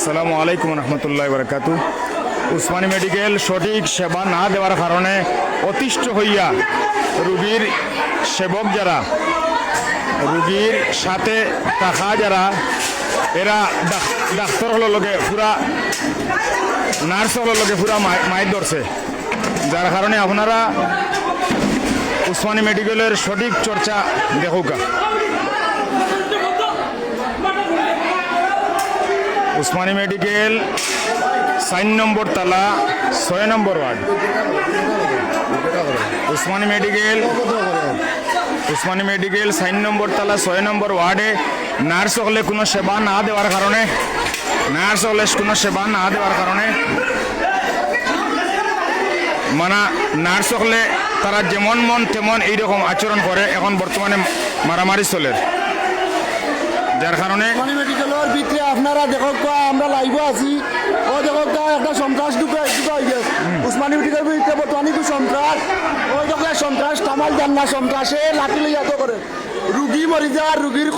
আসসালামু আলাইকুম রহমতুল্লাহ বরকাতু। উসমানী মেডিকেল সঠিক সেবা না দেওয়ার কারণে অতিষ্ঠ হইয়া রুগীর সেবক যারা, রুগীর সাথে থাকা যারা, এরা ডাক্তার হলো লোকে পুরা, নার্স হলো লোকে পুরা মাইর ধরছে। যার কারণে আপনারা উসমানী মেডিকেলের সঠিক চর্চা দেখুকা। উসমানী মেডিকেল 4 নম্বর তালা 6 নম্বর ওয়ার্ড। উসমানী মেডিকেল 4 নম্বর তালা 6 নম্বর ওয়ার্ডে নার্স হলে কোনো সেবা না দেওয়ার কারণে, মানে নার্স হলে তারা যেমন মন তেমন এইরকম আচরণ করে। এখন বর্তমানে মারামারি চলে, যার কারণে মেডিকেলের ভিতরে আপনারা দেখো আমরা লাইভ আছি। ও দেখো একটা সন্ত্রাস ঢুকে গেছে উসমানী মেডিকেলের ভিতরে বর্তমানে কি সন্ত্রাস। ওই দেখো সন্ত্রাস কামাল জান না, সন্ত্রাসে লাঠি লইয়া তো করে রুগী মরি যায়, রুগীর